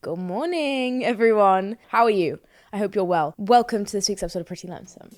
Good morning, everyone. How are you? I hope you're well. Welcome to this week's episode of Pretty Lonesome.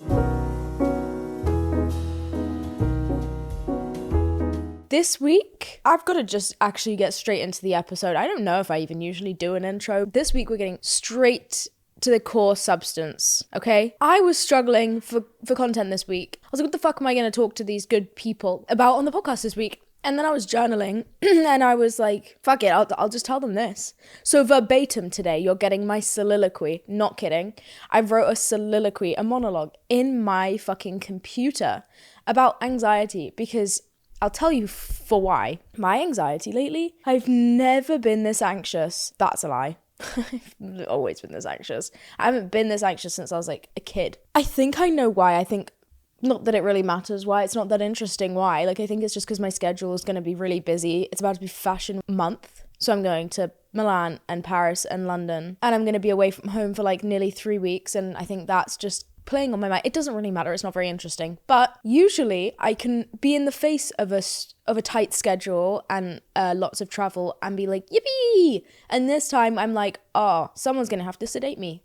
This week, I've got to just actually get straight into the episode. I don't know if I even usually do an intro. This week, we're getting straight to the core substance, okay? I was struggling for content this week. I was like, what the fuck am I going to talk to these good people about on the podcast this week? And then I was journaling and I was like, fuck it, I'll just tell them this. So verbatim today, you're getting my soliloquy. Not kidding. I wrote a soliloquy, a monologue in my fucking computer about anxiety because I'll tell you for why. My anxiety lately, I've never been this anxious. That's a lie. I've always been this anxious. I haven't been this anxious since I was like a kid. I think I know why. I think not that it really matters why. It's not that interesting why. Like, I think it's just because my schedule is going to be really busy. It's about to be fashion month. So I'm going to Milan and Paris and London. And I'm going to be away from home for like nearly 3 weeks. And I think that's just playing on my mind. It doesn't really matter. It's not very interesting. But usually I can be in the face of a tight schedule and lots of travel and be like, yippee! And this time I'm like, oh, someone's going to have to sedate me.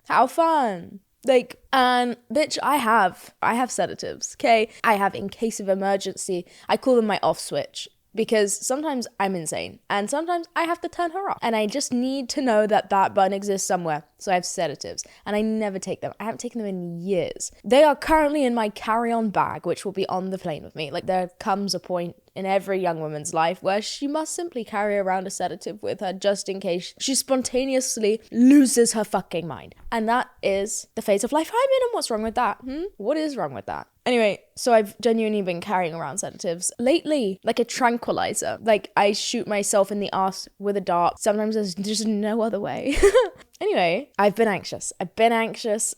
How fun. Like, and bitch, I have sedatives, okay? I have in case of emergency. I call them my off switch because sometimes I'm insane and sometimes I have to turn her off. And I just need to know that button exists somewhere. So I have sedatives and I never take them. I haven't taken them in years. They are currently in my carry-on bag, which will be on the plane with me. Like, there comes a point in every young woman's life where she must simply carry around a sedative with her just in case she spontaneously loses her fucking mind. And that is the phase of life I'm in, and what's wrong with that? What is wrong with that? Anyway, so I've genuinely been carrying around sedatives lately, like a tranquilizer. Like, I shoot myself in the ass with a dart. Sometimes there's just no other way. Anyway, I've been anxious.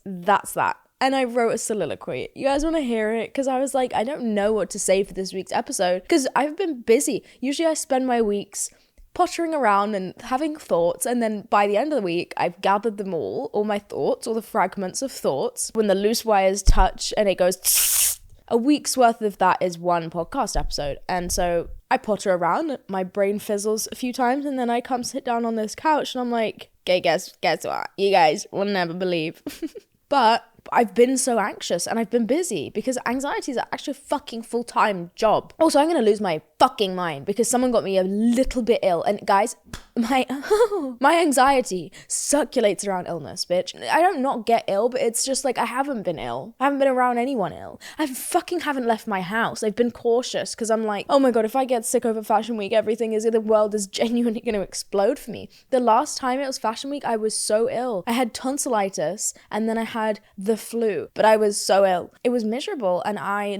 That's that. And I wrote a soliloquy. You guys want to hear it? Because I was like, I don't know what to say for this week's episode because I've been busy. Usually I spend my weeks pottering around and having thoughts, and then by the end of the week, I've gathered them all my thoughts, all the fragments of thoughts. When the loose wires touch and it goes, a week's worth of that is one podcast episode. And so I potter around, my brain fizzles a few times, and then I come sit down on this couch and I'm like, okay, guess what? You guys will never believe. But I've been so anxious and I've been busy because anxiety is actually a fucking full-time job. Also, I'm going to lose my fucking mind because someone got me a little bit ill. And guys, my anxiety circulates around illness, bitch. I don't not get ill, but it's just like I haven't been ill. I haven't been around anyone ill. I fucking haven't left my house. I've been cautious because I'm like, oh my God, if I get sick over Fashion Week, the world is genuinely going to explode for me. The last time it was Fashion Week, I was so ill. I had tonsillitis and then I had the flu, but I was so ill. It was miserable. And I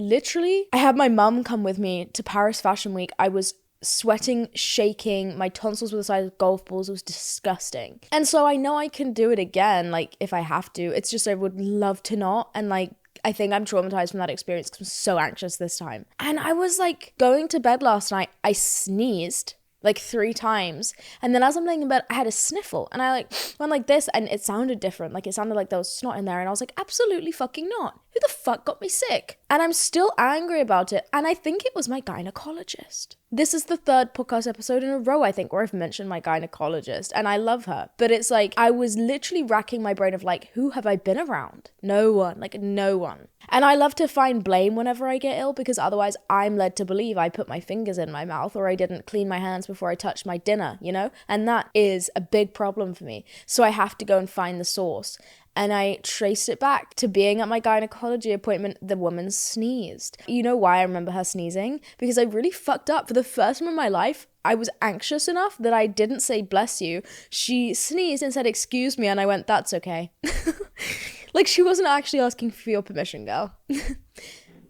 had my mum come with me to Paris Fashion Week. I was sweating, shaking, my tonsils were the size of golf balls. It was disgusting. And so I know I can do it again, like if I have to. It's just I would love to not. And like, I think I'm traumatized from that experience because I'm so anxious this time. And I was like going to bed last night, I sneezed like 3 times. And then as I'm laying in bed, I had a sniffle and I went like this and it sounded different. Like it sounded like there was snot in there. And I was like, absolutely fucking not. Who the fuck got me sick? And I'm still angry about it. And I think it was my gynecologist. This is the 3rd podcast episode in a row, I think, where I've mentioned my gynecologist and I love her. But it's like, I was literally racking my brain of like, who have I been around? No one, like no one. And I love to find blame whenever I get ill because otherwise I'm led to believe I put my fingers in my mouth or I didn't clean my hands before I touched my dinner, you know? And that is a big problem for me. So I have to go and find the source. And I traced it back to being at my gynecology appointment. The woman sneezed. You know why I remember her sneezing? Because I really fucked up. For the first time in my life, I was anxious enough that I didn't say bless you. She sneezed and said excuse me, and I went, that's okay. Like, she wasn't actually asking for your permission, girl.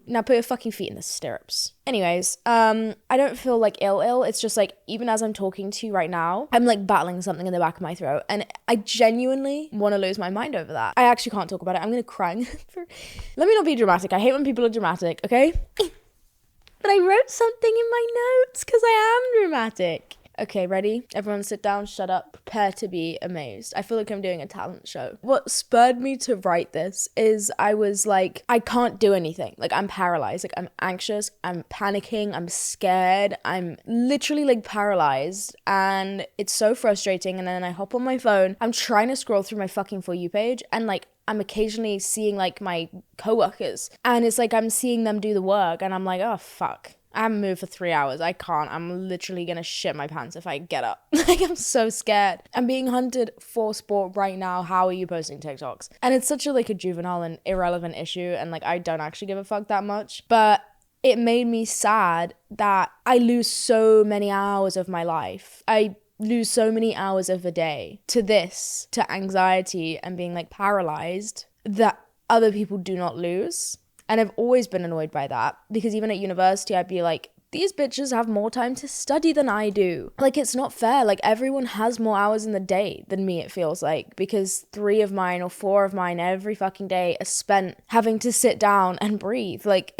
Now put your fucking feet in the stirrups. Anyways, I don't feel like ill. It's just like, even as I'm talking to you right now, I'm like battling something in the back of my throat. And I genuinely want to lose my mind over that. I actually can't talk about it. I'm going to cry. Let me not be dramatic. I hate when people are dramatic, okay? But I wrote something in my notes because I am dramatic. Okay, ready? Everyone sit down, shut up, prepare to be amazed. I feel like I'm doing a talent show. What spurred me to write this is I was like, I can't do anything. Like, I'm paralyzed. Like, I'm anxious, I'm panicking, I'm scared. I'm literally like paralyzed, and it's so frustrating. And then I hop on my phone, I'm trying to scroll through my fucking For You page, and like, I'm occasionally seeing like my coworkers, and it's like I'm seeing them do the work, and I'm like, oh fuck, I haven't moved for 3 hours. I can't. I'm literally gonna shit my pants if I get up. Like, I'm so scared. I'm being hunted for sport right now. How are you posting TikToks? And it's such a like a juvenile and irrelevant issue, and like I don't actually give a fuck that much, but it made me sad that I lose so many hours of my life. I lose so many hours of the day to this, to anxiety and being like paralyzed, that other people do not lose. And I've always been annoyed by that, because even at university, I'd be like, these bitches have more time to study than I do. Like, it's not fair. Like, everyone has more hours in the day than me, it feels like, because 3 of mine or 4 of mine every fucking day are spent having to sit down and breathe. Like,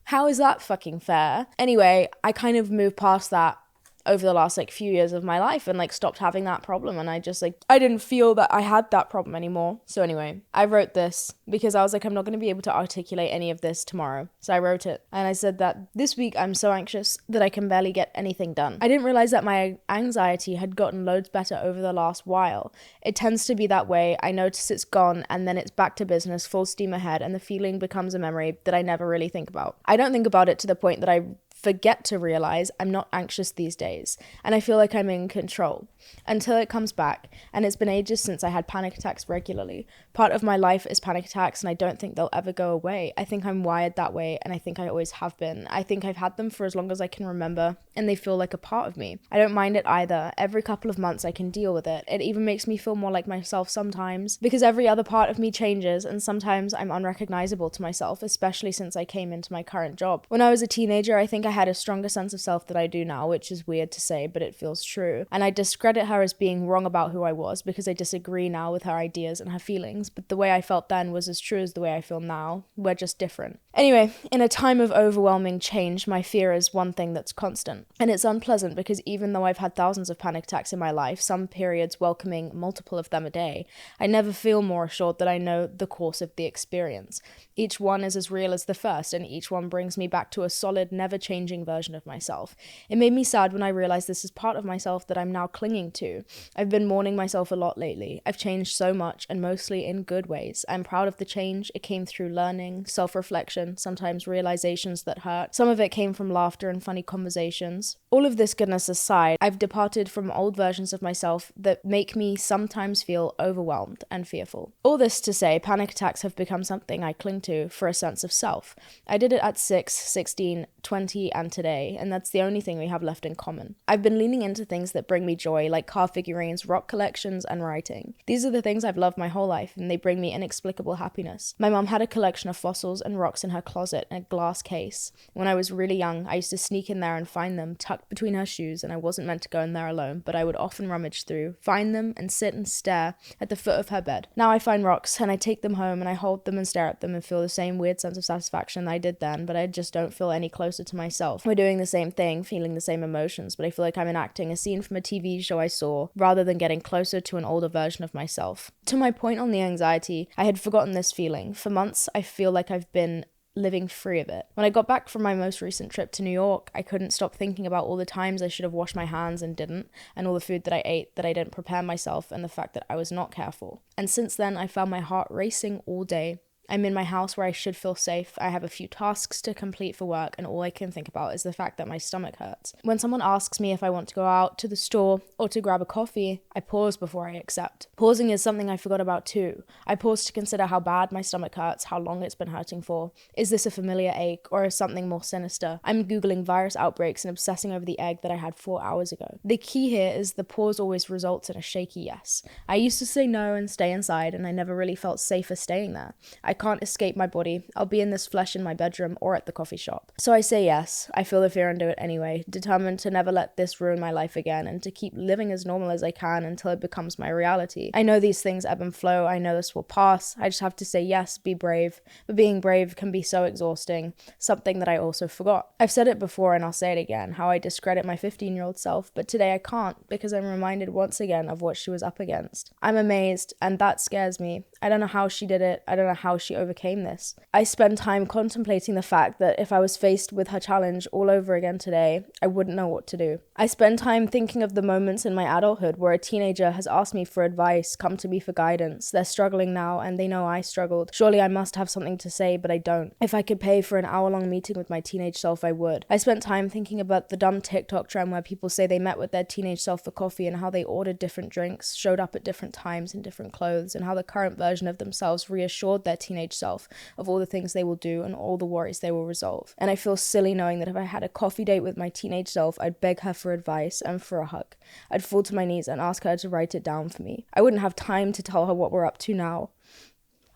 how is that fucking fair? Anyway, I kind of moved past that over the last like few years of my life and like stopped having that problem, and I just like, I didn't feel that I had that problem anymore. So anyway, I wrote this because I was like, I'm not going to be able to articulate any of this tomorrow. So I wrote it, and I said that this week I'm so anxious that I can barely get anything done. I didn't realize that my anxiety had gotten loads better over the last while. It tends to be that way. I notice it's gone, and then it's back to business, full steam ahead, and the feeling becomes a memory that I never really think about. I don't think about it to the point that I forget to realize I'm not anxious these days, and I feel like I'm in control until it comes back. And it's been ages since I had panic attacks regularly. Part of my life is panic attacks, and I don't think they'll ever go away. I think I'm wired that way, and I think I always have been. I think I've had them for as long as I can remember, and they feel like a part of me. I don't mind it either. Every couple of months I can deal with it. It even makes me feel more like myself sometimes, because every other part of me changes, and sometimes I'm unrecognizable to myself, especially since I came into my current job. When I was a teenager, I think I had a stronger sense of self than I do now, which is weird to say, but it feels true. And I discredit her as being wrong about who I was, because I disagree now with her ideas and her feelings, but the way I felt then was as true as the way I feel now. We're just different. Anyway, in a time of overwhelming change, my fear is one thing that's constant. And it's unpleasant, because even though I've had thousands of panic attacks in my life, some periods welcoming multiple of them a day, I never feel more assured that I know the course of the experience. Each one is as real as the first, and each one brings me back to a solid, never-changing version of myself. It made me sad when I realized this is part of myself that I'm now clinging to. I've been mourning myself a lot lately. I've changed so much, and mostly in good ways. I'm proud of the change. It came through learning, self-reflection, sometimes realizations that hurt. Some of it came from laughter and funny conversations. All of this goodness aside, I've departed from old versions of myself that make me sometimes feel overwhelmed and fearful. All this to say, panic attacks have become something I cling to for a sense of self. I did it at 6, 16, 20, and today, and that's the only thing we have left in common. I've been leaning into things that bring me joy, like car figurines, rock collections, and writing. These are the things I've loved my whole life, and they bring me inexplicable happiness. My mom had a collection of fossils and rocks in her closet in a glass case. When I was really young, I used to sneak in there and find them tucked between her shoes, and I wasn't meant to go in there alone, but I would often rummage through, find them, and sit and stare at the foot of her bed. Now I find rocks, and I take them home, and I hold them and stare at them and feel the same weird sense of satisfaction that I did then, but I just don't feel any closer to myself. We're doing the same thing, feeling the same emotions, but I feel like I'm enacting a scene from a TV show I saw, rather than getting closer to an older version of myself. To my point on the anxiety, I had forgotten this feeling. For months, I feel like I've been living free of it. When I got back from my most recent trip to New York, I couldn't stop thinking about all the times I should have washed my hands and didn't, and all the food that I ate that I didn't prepare myself, and the fact that I was not careful. And since then, I found my heart racing all day. I'm in my house where I should feel safe. I have a few tasks to complete for work, and all I can think about is the fact that my stomach hurts. When someone asks me if I want to go out to the store or to grab a coffee, I pause before I accept. Pausing is something I forgot about too. I pause to consider how bad my stomach hurts, how long it's been hurting for. Is this a familiar ache, or is something more sinister? I'm Googling virus outbreaks and obsessing over the egg that I had 4 hours ago. The key here is the pause always results in a shaky yes. I used to say no and stay inside, and I never really felt safer staying there. I can't escape my body. I'll be in this flesh in my bedroom or at the coffee shop. So I say yes. I feel the fear and do it anyway, determined to never let this ruin my life again and to keep living as normal as I can until it becomes my reality. I know these things ebb and flow. I know this will pass. I just have to say yes, be brave. But being brave can be so exhausting, something that I also forgot. I've said it before and I'll say it again, how I discredit my 15-year-old self, but today I can't because I'm reminded once again of what she was up against. I'm amazed, and that scares me. I don't know how she did it. I don't know how she overcame this. I spend time contemplating the fact that if I was faced with her challenge all over again today, I wouldn't know what to do. I spend time thinking of the moments in my adulthood where a teenager has asked me for advice, come to me for guidance. They're struggling now and they know I struggled. Surely I must have something to say, but I don't. If I could pay for an hour-long meeting with my teenage self, I would. I spent time thinking about the dumb TikTok trend where people say they met with their teenage self for coffee and how they ordered different drinks, showed up at different times in different clothes, and how the current version of themselves reassured their teenage self of all the things they will do and all the worries they will resolve. And I feel silly knowing that if I had a coffee date with my teenage self, I'd beg her for advice and for a hug. I'd fall to my knees and ask her to write it down for me. I wouldn't have time to tell her what we're up to now.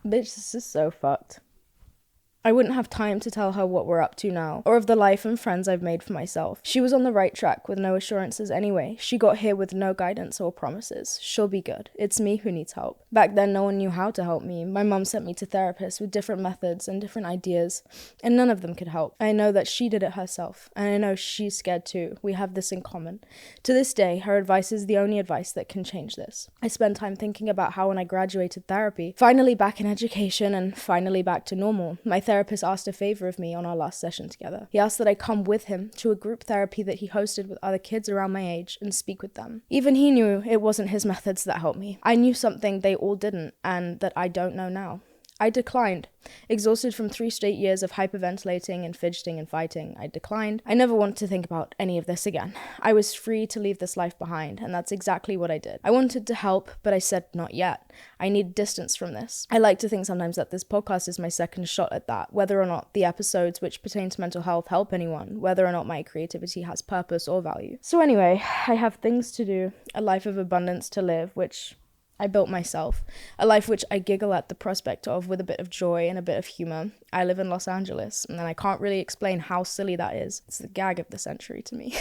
Bitch, this is so fucked. I wouldn't have time to tell her what we're up to now, or of the life and friends I've made for myself. She was on the right track with no assurances anyway. She got here with no guidance or promises. She'll be good. It's me who needs help. Back then, no one knew how to help me. My mum sent me to therapists with different methods and different ideas, and none of them could help. I know that she did it herself, and I know she's scared too. We have this in common. To this day, her advice is the only advice that can change this. I spend time thinking about how when I graduated therapy, finally back in education and finally back to normal, my therapist asked a favor of me on our last session together. He asked that I come with him to a group therapy that he hosted with other kids around my age and speak with them. Even he knew it wasn't his methods that helped me. I knew something they all didn't, and that I don't know now. I declined. Exhausted from 3 straight years of hyperventilating and fidgeting and fighting, I declined. I never wanted to think about any of this again. I was free to leave this life behind, and that's exactly what I did. I wanted to help, but I said not yet. I need distance from this. I like to think sometimes that this podcast is my second shot at that, whether or not the episodes which pertain to mental health help anyone, whether or not my creativity has purpose or value. So anyway, I have things to do, a life of abundance to live, which I built myself, a life which I giggle at the prospect of with a bit of joy and a bit of humor. I live in Los Angeles, and I can't really explain how silly that is. It's the gag of the century to me.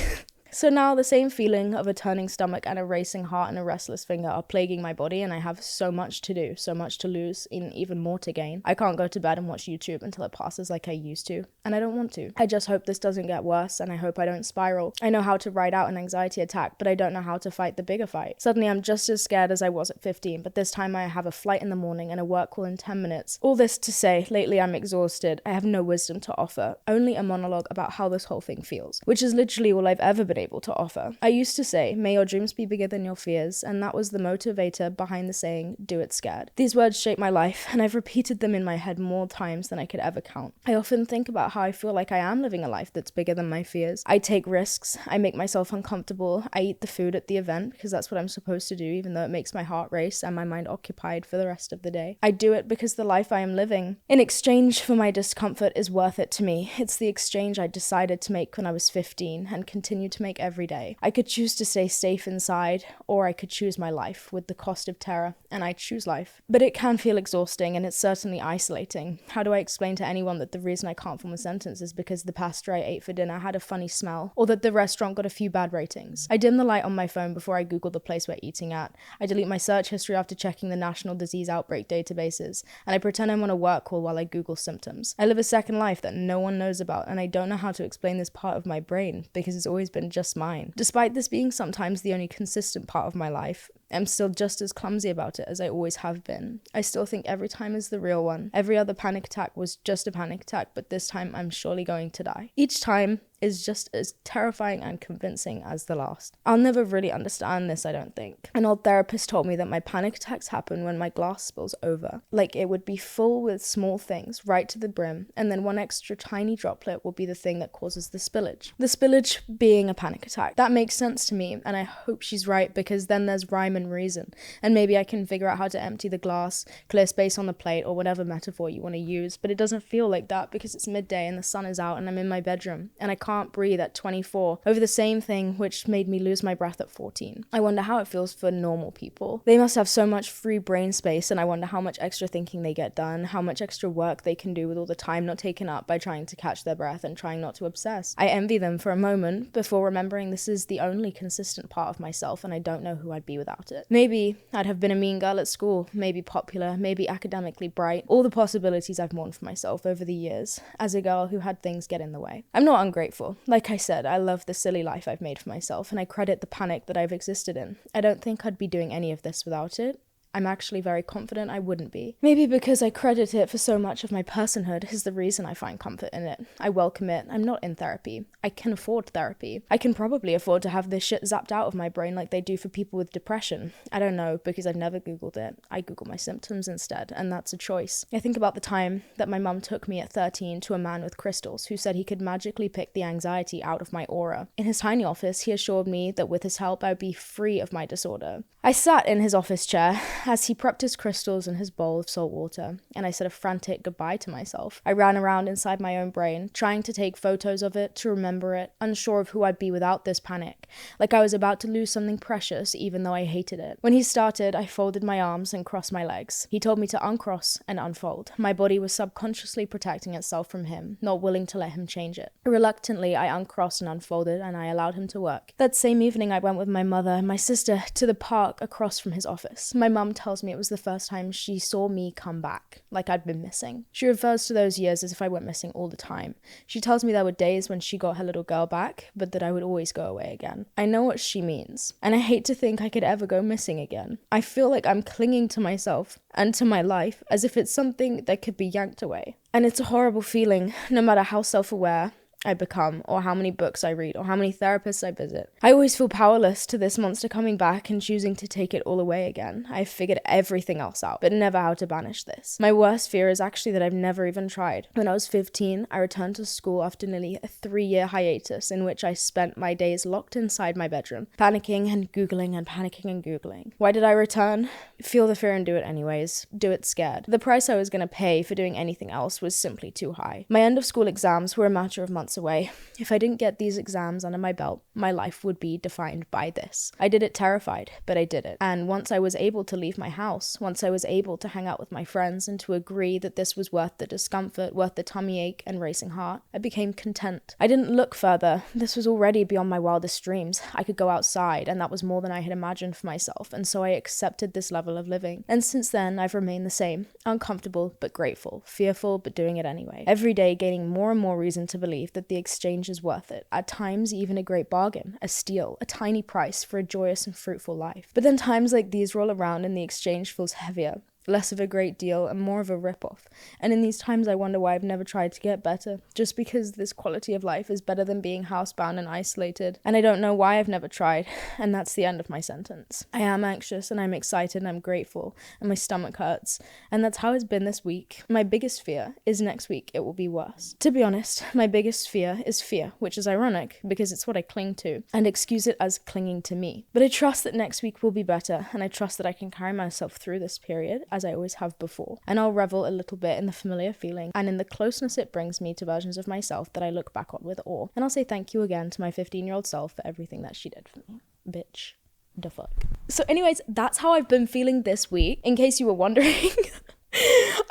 So now the same feeling of a turning stomach and a racing heart and a restless finger are plaguing my body, and I have so much to do, so much to lose, and even more to gain. I can't go to bed and watch YouTube until it passes like I used to, and I don't want to. I just hope this doesn't get worse, and I hope I don't spiral. I know how to ride out an anxiety attack, but I don't know how to fight the bigger fight. Suddenly I'm just as scared as I was at 15, but this time I have a flight in the morning and a work call in 10 minutes. All this to say, lately I'm exhausted. I have no wisdom to offer, only a monologue about how this whole thing feels, which is literally all I've ever been able to offer. I used to say, may your dreams be bigger than your fears, and that was the motivator behind the saying, do it scared. These words shape my life, and I've repeated them in my head more times than I could ever count. I often think about how I feel like I am living a life that's bigger than my fears. I take risks, I make myself uncomfortable, I eat the food at the event because that's what I'm supposed to do, even though it makes my heart race and my mind occupied for the rest of the day. I do it because the life I am living, in exchange for my discomfort, is worth it to me. It's the exchange I decided to make when I was 15 and continue to make every day. I could choose to stay safe inside, or I could choose my life with the cost of terror, and I choose life. But it can feel exhausting, and it's certainly isolating. How do I explain to anyone that the reason I can't form a sentence is because the pasta I ate for dinner had a funny smell, or that the restaurant got a few bad ratings? I dim the light on my phone before I Google the place we're eating at. I delete my search history after checking the National Disease Outbreak databases, and I pretend I'm on a work call while I Google symptoms. I live a second life that no one knows about, and I don't know how to explain this part of my brain because it's always been just mine. Despite this being sometimes the only consistent part of my life, I'm still just as clumsy about it as I always have been. I still think every time is the real one. Every other panic attack was just a panic attack, but this time I'm surely going to die. Each time is just as terrifying and convincing as the last. I'll never really understand this, I don't think. An old therapist told me that my panic attacks happen when my glass spills over. Like it would be full with small things right to the brim, and then one extra tiny droplet will be the thing that causes the spillage. The spillage being a panic attack. That makes sense to me, and I hope she's right, because then there's rhyme and reason, and maybe I can figure out how to empty the glass, clear space on the plate, or whatever metaphor you want to use, but it doesn't feel like that because it's midday and the sun is out and I'm in my bedroom, and I can't can't breathe at 24 over the same thing which made me lose my breath at 14. I wonder how it feels for normal people. They must have so much free brain space, and I wonder how much extra thinking they get done, how much extra work they can do with all the time not taken up by trying to catch their breath and trying not to obsess. I envy them for a moment before remembering this is the only consistent part of myself, and I don't know who I'd be without it. Maybe I'd have been a mean girl at school, maybe popular, maybe academically bright, all the possibilities I've mourned for myself over the years as a girl who had things get in the way. I'm not ungrateful. Like I said, I love the silly life I've made for myself, and I credit the panic that I've existed in. I don't think I'd be doing any of this without it. I'm actually very confident I wouldn't be. Maybe because I credit it for so much of my personhood is the reason I find comfort in it. I welcome it. I'm not in therapy. I can afford therapy. I can probably afford to have this shit zapped out of my brain like they do for people with depression. I don't know, because I've never Googled it. I Google my symptoms instead, and that's a choice. I think about the time that my mum took me at 13 to a man with crystals who said he could magically pick the anxiety out of my aura. In his tiny office, he assured me that with his help, I would be free of my disorder. I sat in his office chair as he prepped his crystals in his bowl of salt water, and I said a frantic goodbye to myself. I ran around inside my own brain, trying to take photos of it, to remember it, unsure of who I'd be without this panic, like I was about to lose something precious even though I hated it. When he started, I folded my arms and crossed my legs. He told me to uncross and unfold. My body was subconsciously protecting itself from him, not willing to let him change it. Reluctantly, I uncrossed and unfolded, and I allowed him to work. That same evening, I went with my mother and my sister to the park across from his office. My mum tells me it was the first time she saw me come back, like I'd been missing. She refers to those years as if I went missing all the time. She tells me there were days when she got her little girl back, but that I would always go away again. I know what she means, and I hate to think I could ever go missing again. I feel like I'm clinging to myself and to my life as if it's something that could be yanked away. And it's a horrible feeling, no matter how self-aware I become, or how many books I read, or how many therapists I visit. I always feel powerless to this monster coming back and choosing to take it all away again. I've figured everything else out, but never how to banish this. My worst fear is actually that I've never even tried. When I was 15, I returned to school after nearly a 3-year hiatus in which I spent my days locked inside my bedroom, panicking and Googling and panicking and Googling. Why did I return? Feel the fear and do it anyways. Do it scared. The price I was going to pay for doing anything else was simply too high. My end of school exams were a matter of months away. If I didn't get these exams under my belt, my life would be defined by this. I did it terrified, but I did it. And once I was able to leave my house, once I was able to hang out with my friends and to agree that this was worth the discomfort, worth the tummy ache and racing heart, I became content. I didn't look further. This was already beyond my wildest dreams. I could go outside, and that was more than I had imagined for myself, and so I accepted this level of living. And since then, I've remained the same, uncomfortable but grateful, fearful but doing it anyway. Every day gaining more and more reason to believe that the exchange is worth it. At times, even a great bargain, a steal, a tiny price for a joyous and fruitful life. But then times like these roll around and the exchange feels heavier, less of a great deal and more of a rip-off. And in these times I wonder why I've never tried to get better, just because this quality of life is better than being housebound and isolated. And I don't know why I've never tried, and that's the end of my sentence. I am anxious and I'm excited and I'm grateful and my stomach hurts, and that's how it's been this week. My biggest fear is next week it will be worse. To be honest, my biggest fear is fear, which is ironic because it's what I cling to, and excuse it as clinging to me. But I trust that next week will be better, and I trust that I can carry myself through this period as I always have before, and I'll revel a little bit in the familiar feeling and in the closeness it brings me to versions of myself that I look back on with awe. And I'll say thank you again to my 15-year-old self for everything that she did for me. Bitch. The fuck. So anyways, that's how I've been feeling this week, in case you were wondering.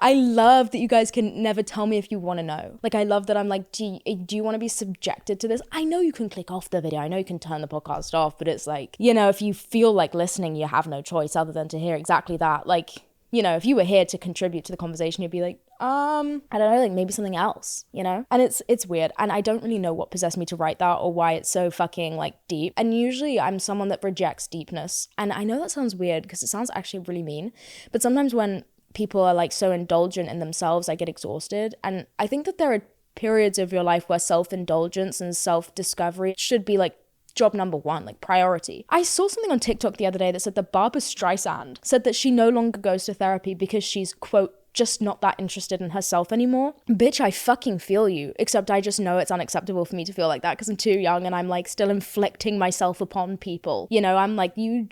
I love that you guys can never tell me if you want to know. Like, I love that I'm like, do you want to be subjected to this? I know you can click off the video. I know you can turn the podcast off, but it's like, you know, if you feel like listening, you have no choice other than to hear exactly that. Like, you know, if you were here to contribute to the conversation, you'd be like, I don't know, like maybe something else, you know? And it's weird. And I don't really know what possessed me to write that or why it's so fucking like deep. And usually I'm someone that rejects deepness. And I know that sounds weird because it sounds actually really mean. But sometimes when people are like so indulgent in themselves, I get exhausted. And I think that there are periods of your life where self-indulgence and self-discovery should be like job number one, like priority. I saw something on TikTok the other day that said that Barbara Streisand said that she no longer goes to therapy because she's, quote, just not that interested in herself anymore. Bitch, I fucking feel you, except I just know it's unacceptable for me to feel like that because I'm too young and I'm like still inflicting myself upon people. You know, I'm like, you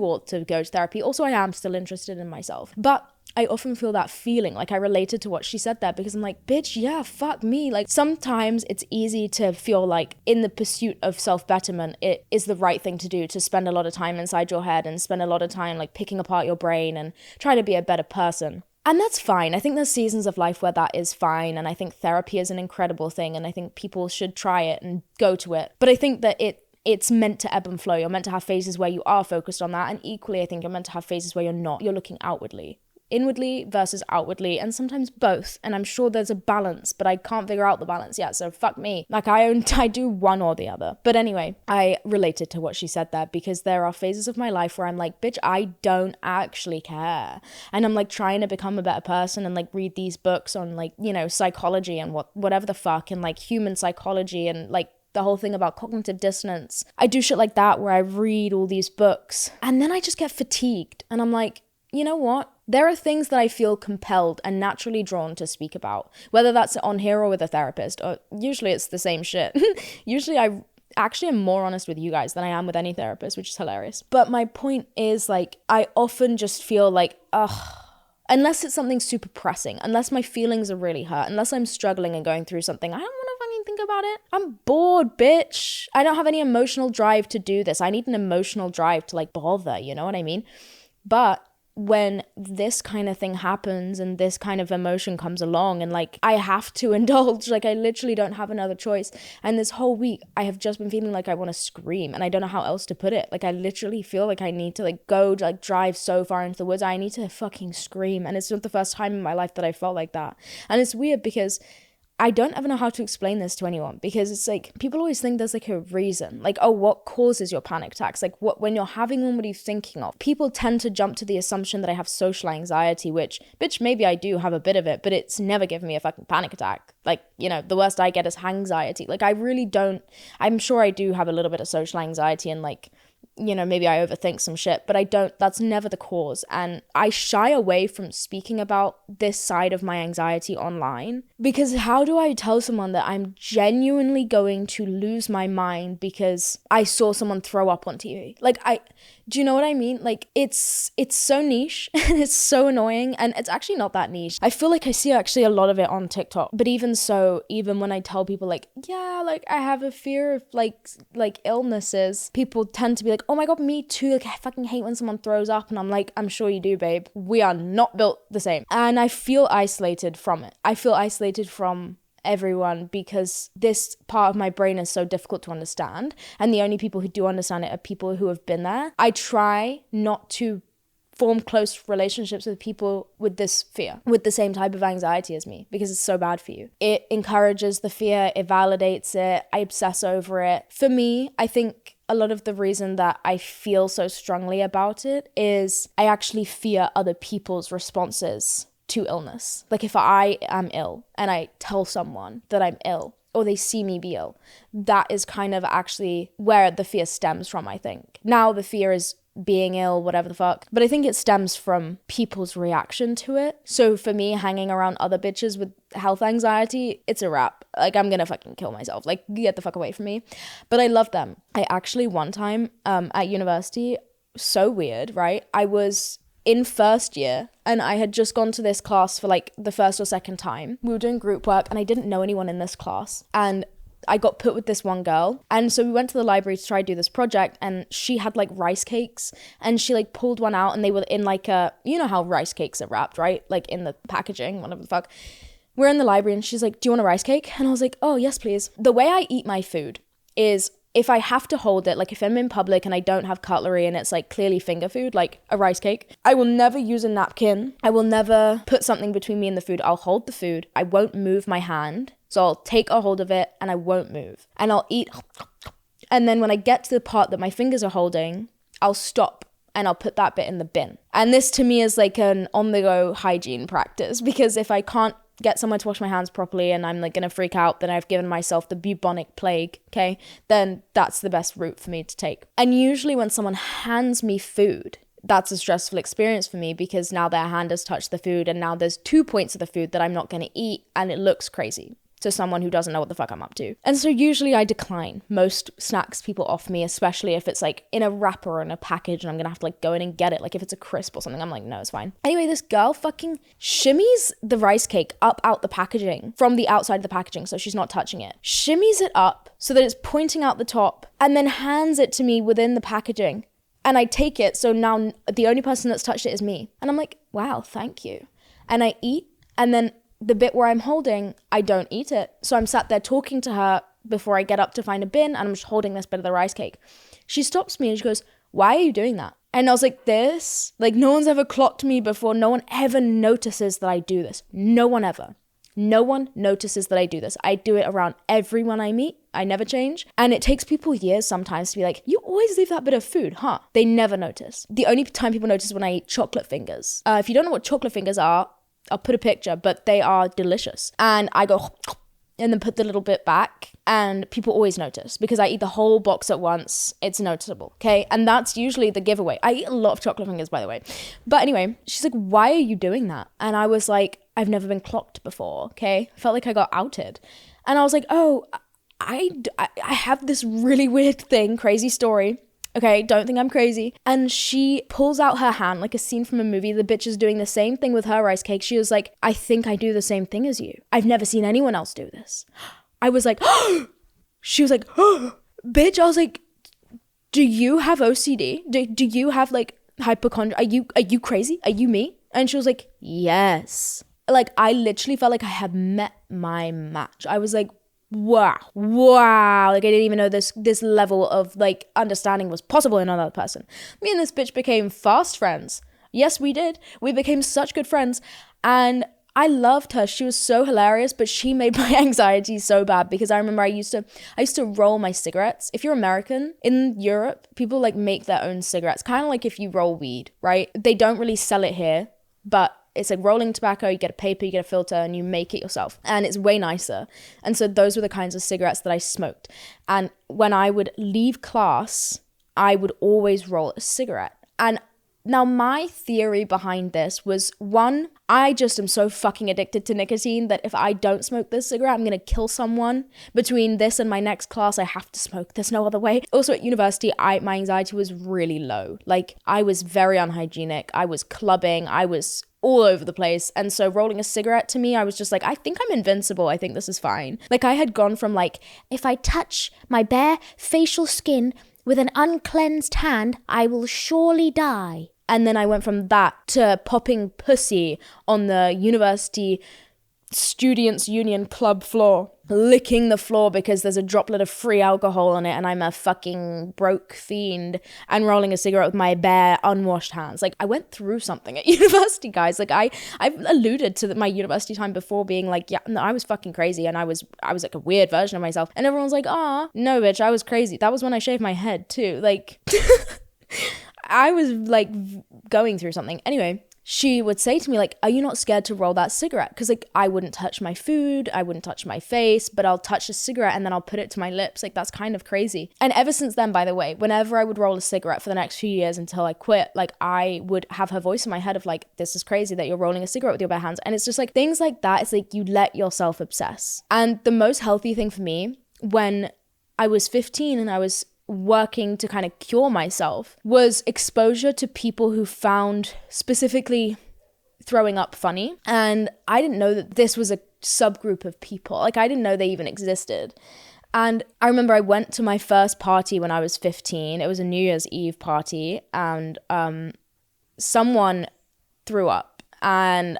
ought to go to therapy. Also, I am still interested in myself. But I often feel that feeling. Like I related to what she said there because I'm like, bitch, yeah, fuck me. Like sometimes it's easy to feel like in the pursuit of self-betterment, it is the right thing to do, to spend a lot of time inside your head and spend a lot of time like picking apart your brain and trying to be a better person. And that's fine. I think there's seasons of life where that is fine. And I think therapy is an incredible thing. And I think people should try it and go to it. But I think that it's meant to ebb and flow. You're meant to have phases where you are focused on that. And equally, I think you're meant to have phases where you're not. You're looking outwardly. Inwardly versus outwardly, and sometimes both. And I'm sure there's a balance, but I can't figure out the balance yet, so fuck me. Like I do one or the other. But anyway, I related to what she said there because there are phases of my life where I'm like, bitch, I don't actually care. And I'm like trying to become a better person and like read these books on like, you know, psychology and whatever the fuck, and like human psychology and like the whole thing about cognitive dissonance. I do shit like that where I read all these books and then I just get fatigued and I'm like, you know what? There are things that I feel compelled and naturally drawn to speak about, whether that's on here or with a therapist, or usually it's the same shit. Usually I actually am more honest with you guys than I am with any therapist, which is hilarious. But my point is like, I often just feel like, unless it's something super pressing, unless my feelings are really hurt, unless I'm struggling and going through something, I don't want to fucking think about it. I'm bored, bitch. I don't have any emotional drive to do this. I need an emotional drive to like bother, you know what I mean? But when this kind of thing happens and this kind of emotion comes along and like I have to indulge, like I literally don't have another choice. And this whole week I have just been feeling like I want to scream and I don't know how else to put it. Like I literally feel like I need to like go like drive so far into the woods. I need to fucking scream. And it's not the first time in my life that I felt like that. And it's weird because I don't ever know how to explain this to anyone because it's like people always think there's like a reason, like, oh, what causes your panic attacks? Like what, when you're having one, what are you thinking of? People tend to jump to the assumption that I have social anxiety, which, bitch, maybe I do have a bit of it, but it's never given me a fucking panic attack. Like, you know, the worst I get is anxiety. Like I really don't, I'm sure I do have a little bit of social anxiety and like, you know, maybe I overthink some shit, but I don't, that's never the cause. And I shy away from speaking about this side of my anxiety online because how do I tell someone that I'm genuinely going to lose my mind because I saw someone throw up on TV? Like do you know what I mean? Like it's so niche and it's so annoying and it's actually not that niche. I feel like I see actually a lot of it on TikTok, but even so, even when I tell people like, yeah, like I have a fear of like illnesses, people tend to be like, oh my God, me too. Like I fucking hate when someone throws up. And I'm like, I'm sure you do, babe. We are not built the same. And I feel isolated from it. I feel isolated from everyone because this part of my brain is so difficult to understand. And the only people who do understand it are people who have been there. I try not to form close relationships with people with this fear, with the same type of anxiety as me, because it's so bad for you. It encourages the fear, it validates it, I obsess over it. For me, I think a lot of the reason that I feel so strongly about it is I actually fear other people's responses to illness. Like if I am ill and I tell someone that I'm ill, or they see me be ill, that is kind of actually where the fear stems from, I think. Now the fear is being ill, whatever the fuck. But I think it stems from people's reaction to it. So for me, hanging around other bitches with health anxiety, it's a wrap. Like I'm gonna fucking kill myself. Like get the fuck away from me. But I love them. I actually one time at university, so weird, right? I was in first year and I had just gone to this class for like the first or second time. We were doing group work and I didn't know anyone in this class. And I got put with this one girl. And so we went to the library to try to do this project and she had like rice cakes and she like pulled one out and they were in like a, you know how rice cakes are wrapped, right? Like in the packaging, whatever the fuck. We're in the library and she's like, do you want a rice cake? And I was like, oh, yes, please. The way I eat my food is if I have to hold it, like if I'm in public and I don't have cutlery and it's like clearly finger food, like a rice cake, I will never use a napkin. I will never put something between me and the food. I'll hold the food. I won't move my hand. So I'll take a hold of it and I won't move. And I'll eat. And then when I get to the part that my fingers are holding, I'll stop and I'll put that bit in the bin. And this to me is like an on-the-go hygiene practice because if I can't get somewhere to wash my hands properly and I'm like gonna freak out, then I've given myself the bubonic plague, okay? Then that's the best route for me to take. And usually when someone hands me food, that's a stressful experience for me because now their hand has touched the food and now there's 2 points of the food that I'm not gonna eat and it looks crazy. to someone who doesn't know what the fuck I'm up to. And so usually I decline most snacks people offer me, especially if it's like in a wrapper or in a package and I'm gonna have to like go in and get it. Like if it's a crisp or something, I'm like, no, it's fine. Anyway, this girl fucking shimmies the rice cake up out the packaging from the outside of the packaging, so she's not touching it. Shimmies it up so that it's pointing out the top and then hands it to me within the packaging. And I take it, so now the only person that's touched it is me. And I'm like, wow, thank you. And I eat, and then the bit where I'm holding, I don't eat it. So I'm sat there talking to her before I get up to find a bin, and I'm just holding this bit of the rice cake. She stops me and she goes, why are you doing that? And I was like, no one's ever clocked me before. No one ever notices that I do this. No one ever. No one notices that I do this. I do it around everyone I meet. I never change. And it takes people years sometimes to be like, you always leave that bit of food, huh? They never notice. The only time people notice is when I eat chocolate fingers. If you don't know what chocolate fingers are, I'll put a picture, but they are delicious. And I go and then put the little bit back, and people always notice because I eat the whole box at once. It's noticeable, okay? And that's usually the giveaway. I eat a lot of chocolate fingers, by the way. But anyway, she's like, why are you doing that? And I was like, I've never been clocked before, okay? I felt like I got outed. And I was like, oh, I have this really weird thing, crazy story. Okay, don't think I'm crazy. And she pulls out her hand like a scene from a movie. The bitch is doing the same thing with her rice cake. She was like, I think I do the same thing as you. I've never seen anyone else do this. I was like, oh. She was like, oh, bitch. I was like, do you have OCD? Do you have like hypochondria? Are you crazy? Are you me? And she was like, yes. Like, I literally felt like I had met my match. I was like, wow, like I didn't even know this level of like understanding was possible in another person. Me and this bitch became fast friends. Yes, we did. We became such good friends, and I loved her. She was so hilarious, but she made my anxiety so bad because I remember I used to roll my cigarettes. If you're American, in Europe, people like make their own cigarettes, kind of like if you roll weed, right? They don't really sell it here, but it's like rolling tobacco. You get a paper, you get a filter, and you make it yourself. And it's way nicer. And so those were the kinds of cigarettes that I smoked. And when I would leave class, I would always roll a cigarette. And now my theory behind this was, one, I just am so fucking addicted to nicotine that if I don't smoke this cigarette, I'm going to kill someone. Between this and my next class, I have to smoke. There's no other way. Also at university, my anxiety was really low. Like, I was very unhygienic. I was clubbing. I was all over the place. And so rolling a cigarette to me, I was just like, I think I'm invincible. I think this is fine. Like, I had gone from like, if I touch my bare facial skin with an uncleansed hand, I will surely die. And then I went from that to popping pussy on the university students union club floor, licking the floor because there's a droplet of free alcohol on it and I'm a fucking broke fiend, and rolling a cigarette with my bare unwashed hands. Like, I went through something at university, guys. Like, I've alluded to my university time before being like, yeah, no, I was fucking crazy and I was like a weird version of myself, and everyone's like, ah, no bitch, I was crazy. That was when I shaved my head too. Like I was like going through something. Anyway, she would say to me like, are you not scared to roll that cigarette? Because like, I wouldn't touch my food, I wouldn't touch my face, but I'll touch a cigarette and then I'll put it to my lips. Like, that's kind of crazy. And ever since then, by the way, whenever I would roll a cigarette for the next few years until I quit, like, I would have her voice in my head of like, this is crazy that you're rolling a cigarette with your bare hands. And it's just like things like that. It's like you let yourself obsess. And the most healthy thing for me when I was 15 and I was working to kind of cure myself was exposure to people who found specifically throwing up funny. And I didn't know that this was a subgroup of people. Like, I didn't know they even existed. And I remember I went to my first party when I was 15. It was a New Year's Eve party, and someone threw up. And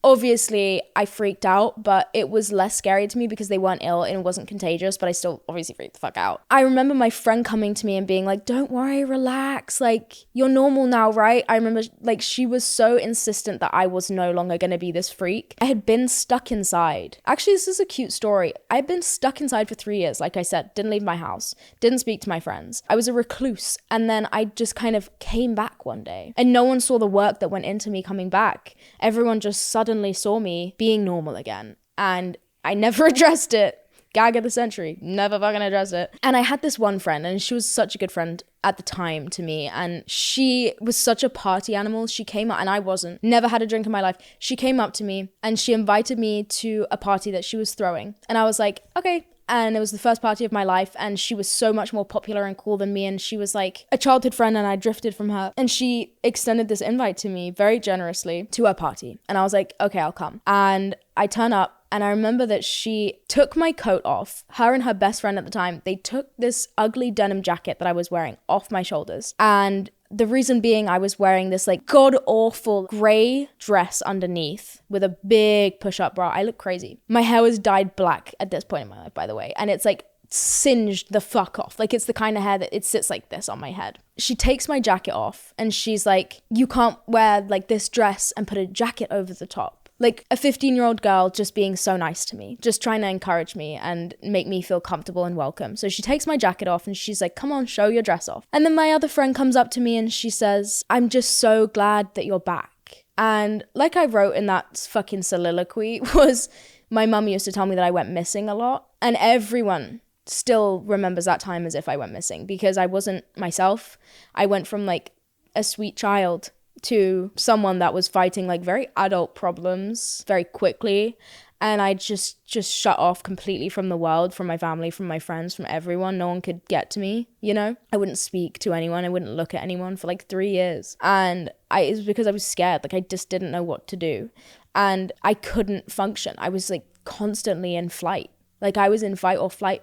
obviously, I freaked out, but it was less scary to me because they weren't ill and it wasn't contagious, but I still obviously freaked the fuck out. I remember my friend coming to me and being like, don't worry, relax, like, you're normal now, right? I remember like she was so insistent that I was no longer going to be this freak. I had been stuck inside. Actually, this is a cute story. I'd been stuck inside for 3 years, like I said, didn't leave my house, didn't speak to my friends. I was a recluse, and then I just kind of came back one day, and no one saw the work that went into me coming back. Everyone just suddenly saw me being normal again, and I never addressed it. Gag of the century. Never fucking addressed it. And I had this one friend, and she was such a good friend at the time to me, and she was such a party animal. She came up, and I wasn't. Never had a drink in my life. She came up to me, and she invited me to a party that she was throwing. And I was like, okay. And it was the first party of my life, and she was so much more popular and cool than me, and she was like a childhood friend, and I drifted from her. And she extended this invite to me very generously to her party. And I was like, okay, I'll come. And I turn up, and I remember that she took my coat off. Her and her best friend at the time, they took this ugly denim jacket that I was wearing off my shoulders. And the reason being, I was wearing this like god-awful grey dress underneath with a big push-up bra. I look crazy. My hair was dyed black at this point in my life, by the way. And it's like singed the fuck off. Like, it's the kind of hair that it sits like this on my head. She takes my jacket off, and she's like, you can't wear like this dress and put a jacket over the top. Like a 15-year-old girl just being so nice to me, just trying to encourage me and make me feel comfortable and welcome. So she takes my jacket off, and she's like, come on, show your dress off. And then my other friend comes up to me, and she says, I'm just so glad that you're back. And like I wrote in that fucking soliloquy, was my mum used to tell me that I went missing a lot. And everyone still remembers that time as if I went missing, because I wasn't myself. I went from like a sweet child to someone that was fighting like very adult problems very quickly, and I just shut off completely from the world, from my family, from my friends, from everyone. No one could get to me, you know? I wouldn't speak to anyone. I wouldn't look at anyone for like 3 years. And it was because I was scared. Like, I just didn't know what to do, and I couldn't function. I was like constantly in flight. Like, I was in fight or flight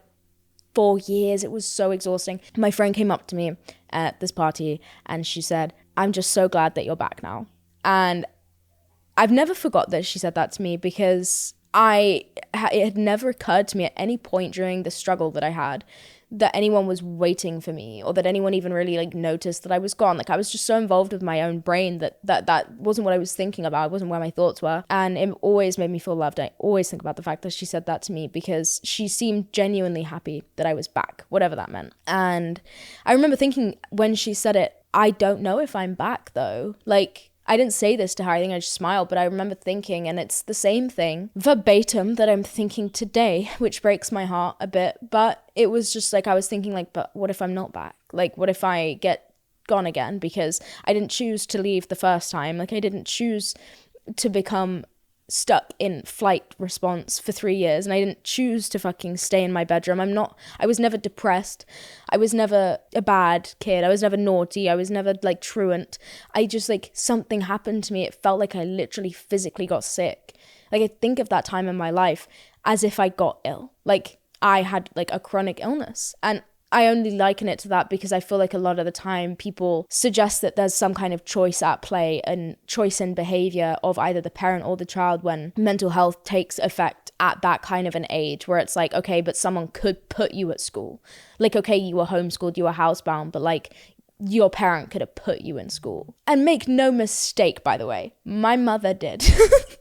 for years. It was so exhausting. My friend came up to me at this party, and she said, I'm just so glad that you're back now. And I've never forgot that she said that to me, because it had never occurred to me at any point during the struggle that I had that anyone was waiting for me, or that anyone even really like noticed that I was gone. Like, I was just so involved with my own brain that wasn't what I was thinking about. It wasn't where my thoughts were. And it always made me feel loved. I always think about the fact that she said that to me, because she seemed genuinely happy that I was back, whatever that meant. And I remember thinking when she said it, I don't know if I'm back though. Like, I didn't say this to her, I think I just smiled, but I remember thinking, and it's the same thing verbatim that I'm thinking today, which breaks my heart a bit, but it was just like, I was thinking like, but what if I'm not back? Like, what if I get gone again? Because I didn't choose to leave the first time. Like, I didn't choose to become stuck in flight response for 3 years, and I didn't choose to fucking stay in my bedroom. I was never depressed. I was never a bad kid. I was never naughty. I was never like truant. I just like, something happened to me. It felt like I literally physically got sick. Like, I think of that time in my life as if I got ill. Like, I had like a chronic illness, and I only liken it to that because I feel like a lot of the time people suggest that there's some kind of choice at play, and choice in behavior of either the parent or the child when mental health takes effect at that kind of an age, where it's like, okay, but someone could put you at school. Like, okay, you were homeschooled, you were housebound, but like, your parent could have put you in school. And make no mistake, by the way, my mother did.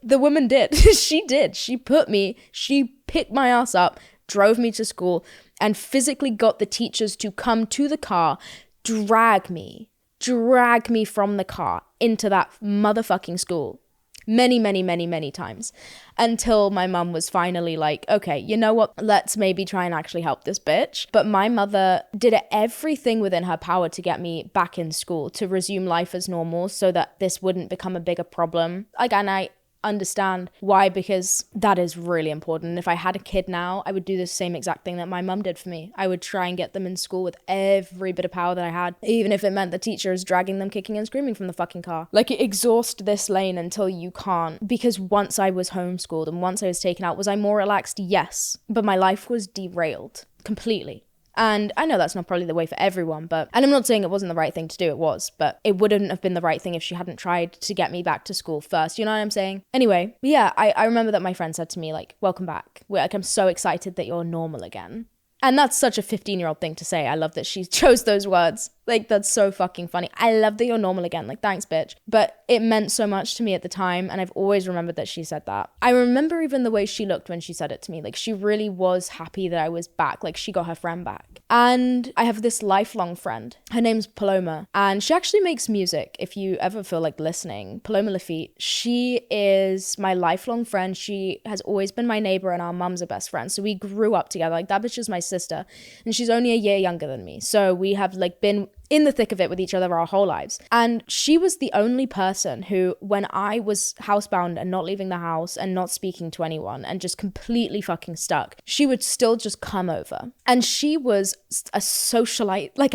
The woman did. She did. She picked my ass up, drove me to school, and physically got the teachers to come to the car, drag me from the car into that motherfucking school. Many times, until my mum was finally like, okay, you know what? Let's maybe try and actually help this bitch. But my mother did everything within her power to get me back in school, to resume life as normal, so that this wouldn't become a bigger problem. Again, I understand why, because that is really important. And if I had a kid now, I would do the same exact thing that my mum did for me. I would try and get them in school with every bit of power that I had, even if it meant the teacher is dragging them kicking and screaming from the fucking car. Like, exhaust this lane until you can't. Because once I was homeschooled and once I was taken out, was I more relaxed? Yes. But my life was derailed completely. And I know that's not probably the way for everyone, and I'm not saying it wasn't the right thing to do, it was, but it wouldn't have been the right thing if she hadn't tried to get me back to school first, you know what I'm saying? Anyway, yeah, I remember that my friend said to me, like, welcome back. I'm so excited that you're normal again. And that's such a 15-year-old thing to say. I love that she chose those words. Like, that's so fucking funny. I love that you're normal again. Like, thanks, bitch. But it meant so much to me at the time, and I've always remembered that she said that. I remember even the way she looked when she said it to me. Like, she really was happy that I was back. Like, she got her friend back. And I have this lifelong friend. Her name's Paloma, and she actually makes music. If you ever feel like listening, Paloma Lafitte, she is my lifelong friend. She has always been my neighbor, and our mums are best friends. So we grew up together. Like, that bitch is my sister, and she's only a year younger than me. So we have like been in the thick of it with each other our whole lives. And she was the only person who, when I was housebound and not leaving the house and not speaking to anyone and just completely fucking stuck, she would still just come over. And she was a socialite, like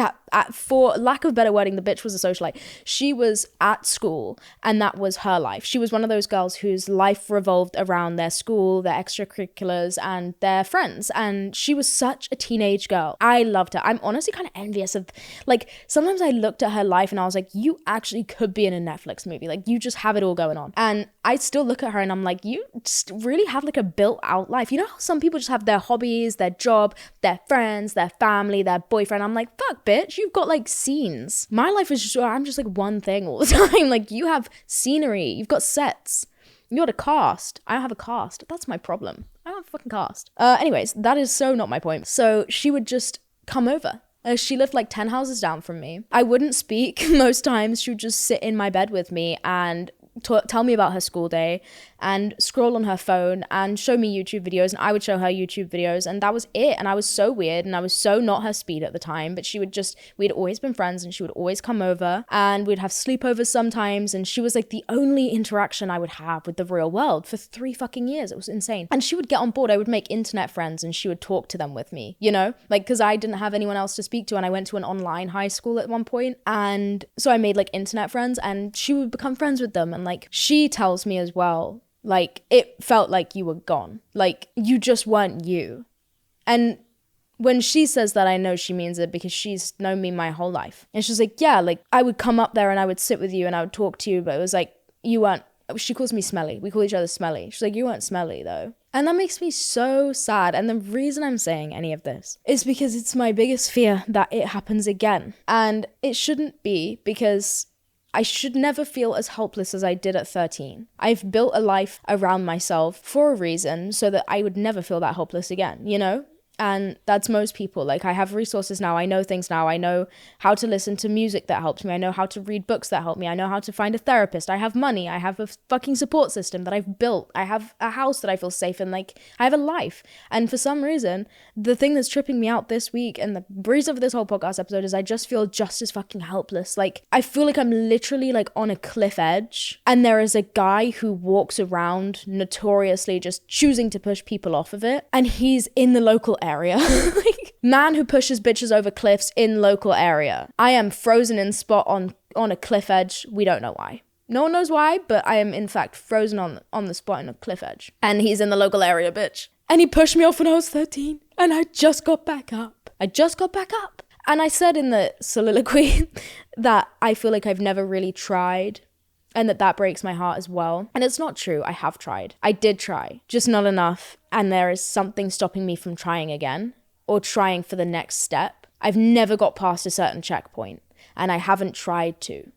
for lack of a better wording, the bitch was a socialite. She was at school and that was her life. She was one of those girls whose life revolved around their school, their extracurriculars, and their friends. And she was such a teenage girl. I loved her. I'm honestly kind of envious of, like, sometimes I looked at her life and I was like, you actually could be in a Netflix movie. Like, you just have it all going on. And I still look at her and I'm like, you just really have like a built out life. You know how some people just have their hobbies, their job, their friends, their family, their boyfriend. I'm like, fuck, bitch, you've got like scenes. My life is just, I'm just like one thing all the time. Like, you have scenery, you've got sets, you got a cast. I don't have a cast. That's my problem. I don't have a fucking cast. Anyways, that is so not my point. So she would just come over. She lived like 10 houses down from me. I wouldn't speak most times. She would just sit in my bed with me and tell me about her school day and scroll on her phone and show me YouTube videos, and I would show her YouTube videos, and that was it. And I was so weird and I was so not her speed at the time, but we'd always been friends, and she would always come over and we'd have sleepovers sometimes, and she was like the only interaction I would have with the real world for 3 fucking years. It was insane. And she would get on board. I would make internet friends and she would talk to them with me, you know, like, because I didn't have anyone else to speak to, and I went to an online high school at one point, and so I made like internet friends and she would become friends with them. And like, she tells me as well, like, it felt like you were gone. Like, you just weren't you. And when she says that, I know she means it, because she's known me my whole life. And she's like, yeah, like, I would come up there and I would sit with you and I would talk to you, but it was like, you weren't, she calls me smelly. We call each other smelly. She's like, you weren't smelly though. And that makes me so sad. And the reason I'm saying any of this is because it's my biggest fear that it happens again. And it shouldn't be, because I should never feel as helpless as I did at 13. I've built a life around myself for a reason, so that I would never feel that helpless again, you know? And that's most people. Like, I have resources now. I know things now. I know how to listen to music that helps me. I know how to read books that help me. I know how to find a therapist. I have money. I have a fucking support system that I've built. I have a house that I feel safe in. Like, I have a life. And for some reason, the thing that's tripping me out this week and the reason for this whole podcast episode is I just feel just as fucking helpless. Like, I feel like I'm literally like on a cliff edge, and there is a guy who walks around notoriously just choosing to push people off of it, and he's in the local area. Like, man who pushes bitches over cliffs in local area. I am frozen in spot on a cliff edge. We don't know why. No one knows why, but I am in fact frozen on the spot in a cliff edge. And he's in the local area, bitch. And he pushed me off when I was 13, and I just got back up. And I said in the soliloquy that I feel like I've never really tried, and that breaks my heart as well. And it's not true. I have tried. I did try, just not enough. And there is something stopping me from trying again, or trying for the next step. I've never got past a certain checkpoint, and I haven't tried to.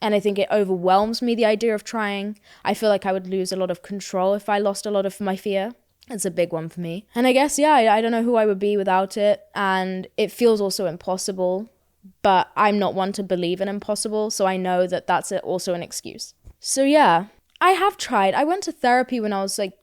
And I think it overwhelms me, the idea of trying. I feel like I would lose a lot of control if I lost a lot of my fear. It's a big one for me. And I guess, yeah, I don't know who I would be without it. And it feels also impossible. But I'm not one to believe in impossible, so I know that that's also an excuse. So yeah, I have tried. I went to therapy when I was like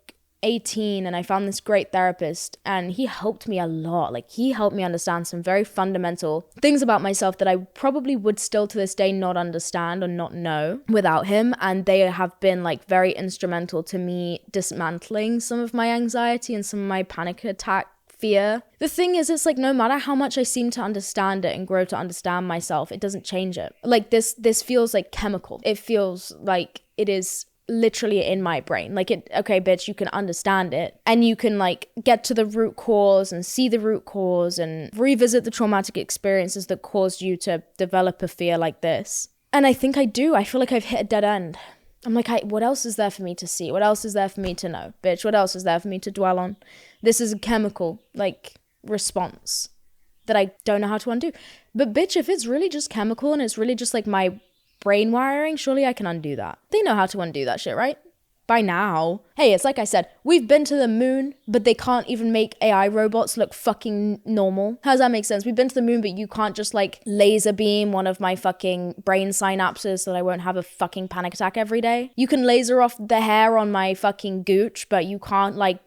18, and I found this great therapist, and he helped me a lot. Like, he helped me understand some very fundamental things about myself that I probably would still to this day not understand or not know without him. And they have been like very instrumental to me dismantling some of my anxiety and some of my panic attack fear. The thing is, it's like, no matter how much I seem to understand it and grow to understand myself, it doesn't change it. Like, this feels like chemical. It feels like it is literally in my brain. Like, okay, bitch, you can understand it, and you can like get to the root cause and see the root cause and revisit the traumatic experiences that caused you to develop a fear like this. And I think I do. I feel like I've hit a dead end. I'm like, what else is there for me to see? What else is there for me to know? Bitch, what else is there for me to dwell on? This is a chemical. Like, response that I don't know how to undo. But bitch, if it's really just chemical and it's really just like my brain wiring, surely I can undo that. They know how to undo that shit, right? By now. Hey, it's like I said, we've been to the moon, but they can't even make AI robots look fucking normal. How does that make sense? We've been to the moon, but you can't just like laser beam one of my fucking brain synapses so that I won't have a fucking panic attack every day. You can laser off the hair on my fucking gooch, but you can't like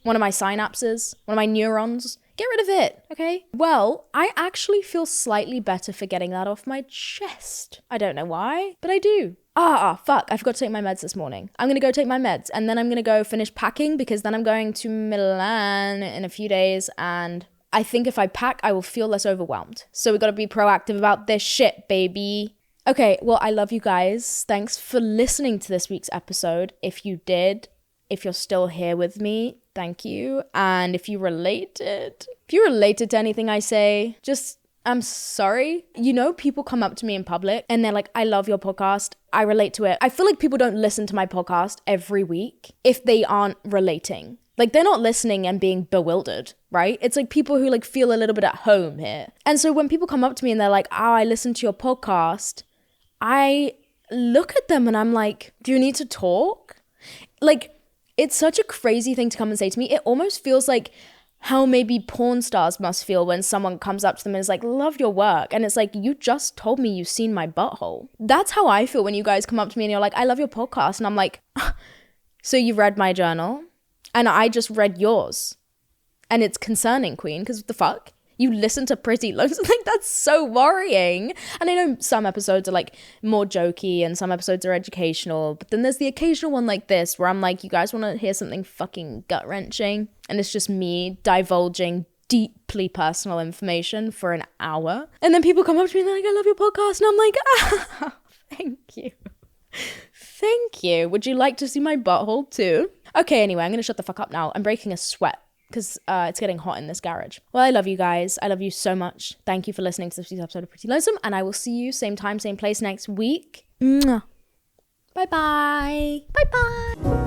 one of my synapses, one of my neurons. Get rid of it, okay? Well, I actually feel slightly better for getting that off my chest. I don't know why, but I do. Fuck, I forgot to take my meds this morning. I'm gonna go take my meds and then I'm gonna go finish packing because then I'm going to Milan in a few days and I think if I pack, I will feel less overwhelmed. So we gotta be proactive about this shit, baby. Okay, well, I love you guys. Thanks for listening to this week's episode. If you did, if you're still here with me, thank you. And if you related to anything I say, I'm sorry. You know, people come up to me in public and they're like, I love your podcast. I relate to it. I feel like people don't listen to my podcast every week if they aren't relating. Like they're not listening and being bewildered, right? It's like people who like feel a little bit at home here. And so when people come up to me and they're like, I listened to your podcast, I look at them and I'm like, do you need to talk? Like, it's such a crazy thing to come and say to me. It almost feels like how maybe porn stars must feel when someone comes up to them and is like, love your work. And it's like, you just told me you've seen my butthole. That's how I feel when you guys come up to me and you're like, I love your podcast. And I'm like, so you read my journal and I just read yours. And it's concerning, queen, because what the fuck? You listen to Pretty Loads. Like, that's so worrying. And I know some episodes are like more jokey and some episodes are educational, but then there's the occasional one like this where I'm like, you guys want to hear something fucking gut-wrenching? And it's just me divulging deeply personal information for an hour. And then people come up to me and they're like, I love your podcast. And I'm like, thank you. Thank you. Would you like to see my butthole too? Okay, anyway, I'm going to shut the fuck up now. I'm breaking a sweat because it's getting hot in this garage. Well, I love you guys. I love you so much. Thank you for listening to this week's episode of Pretty Lonesome, and I will see you same time, same place next week. Mwah. Bye-bye. Bye-bye.